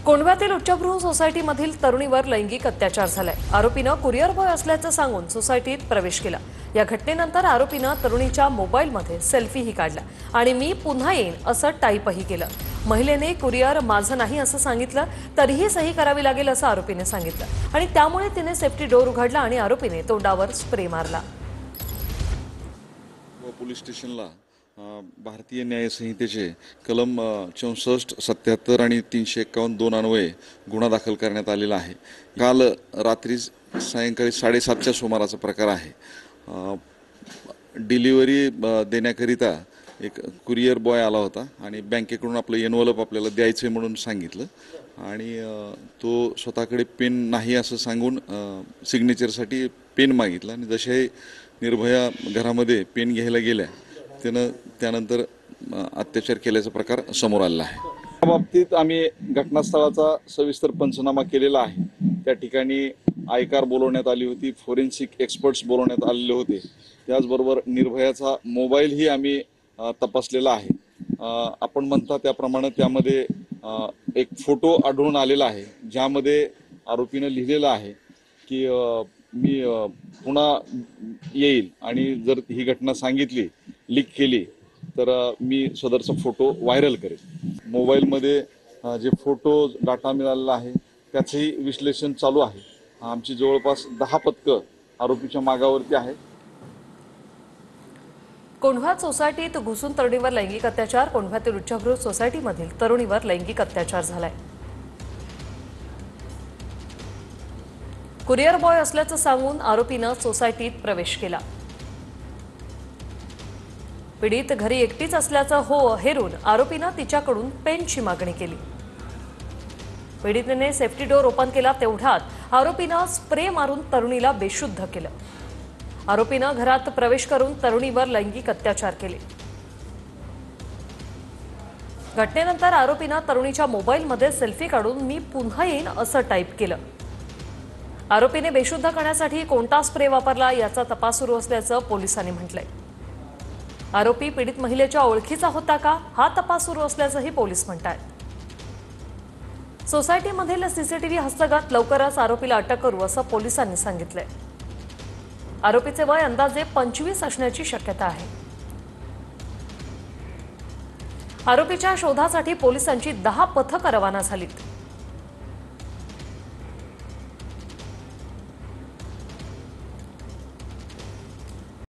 कोंढव्यातील उच्चभ्रू सोसायटीमधील तरुणीवर लैंगिक अत्याचार झालाय। आरोपीनं कुरिअर बॉय असल्याचं सांगून सोसायटीत प्रवेश केला। या घटनेनंतर आरोपीनं तरुणीच्या मोबाईलमध्ये सेल्फीही काढला आणि मी पुन्हा येईन असं टाईपही केलं। महिलेने कुरिअर माझं नाही असं सांगितलं, तरीही सही करावी लागेल असं आरोपीने सांगितलं आणि त्यामुळे तिने सेफ्टी डोर उघडला आणि आरोपीने तोंडावर स्प्रे मारला। पोलीस स्टेशनला भारतीय न्याय संहितेचे कलम 64, 77 आणि 351 2 अन्वये गुन्हा दाखल करण्यात आलेला आहे। काल रात्री सायंकाळी 7:30च्या सुमाराचा प्रकार आहे। डिलिव्हरी देण्याकरिता एक कुरिअर बॉय आला होता आणि बँकेकडून आपलं एनव्हलप आपल्याला द्यायचे म्हणून सांगितलं आणि तो स्वतःकडे पेन नाही असं सांगून सिग्नेचरसाठी पेन मागितला आणि जसे निर्भया घरामध्ये पेन घ्यायला गेल्या त्यानंतर अत्याचार केल्याचा प्रकार समोर आलेला आहे। या बाबतीत आम्ही घटनास्थळाचा सविस्तर पंचनामा केलेला आहे। त्या ठिकाणी आयकार बोलवण्यात आली होती, फोरेन्सिक एक्सपर्ट्स बोलवण्यात आलेले होते। त्याचबरोबर निर्भयाचा मोबाईलही आम्ही तपासलेला आहे। आपण म्हणता त्याप्रमाणे त्यामध्ये एक फोटो आढळून आलेला आहे, ज्यामध्ये आरोपीनं लिहिलेलं आहे की मी पुन्हा येईल आणि जर ही घटना सांगितली, लीक केली तर मी सदरचा फोटो व्हायरल करेन। मोबाईलमध्ये जे फोटो डाटा मिळालेला आहे त्याचंही विश्लेषण चालू आहे। आमची जवळपास 10 पथकं आरोपीच्या मागावरती आहे। कोंढवा सोसायटीत घुसून तरुणीवर लैंगिक अत्याचार। कोंढव्यातील उच्चभ्रू सोसायटीमधील तरुणीवर लैंगिक अत्याचार झालाय। कुरिअर बॉय असल्याचं सांगून आरोपीनं सोसायटीत प्रवेश केला। पीडित घरी एकटीच असल्याचं हेरून आरोपीनं तिच्याकडून पेनची मागणी केली। पीडितेने सेफ्टी डोर ओपन केला तेवढ्यात आरोपीनं स्प्रे मारून तरुणीला बेशुद्ध केलं। आरोपीनं घरात प्रवेश करून तरुणीवर लैंगिक अत्याचार केले। घटनेनंतर आरोपीनं तरुणीच्या मोबाईलमध्ये सेल्फी काढून मी पुन्हा येईन असं टाईप केलं। आरोपीने बेशुद्ध करण्यासाठी कोणता स्प्रे वापरला याचा तपास सुरू असल्याचं पोलिसांनी म्हटलंय। आरोपी पीडित महिलेच्या ओळखीचा होता का, हा तपास सुरू असल्याचंही पोलीस म्हणतात। सोसायटीमधील सीसीटीव्ही हस्तगत लवकरच आरोपीला अटक करू असं पोलिसांनी सांगितलंय। आरोपीचे वय अंदाजे 25 असण्याची शक्यता आहे। आरोपीच्या शोधासाठी पोलिसांची 10 पथकं रवाना झालीत।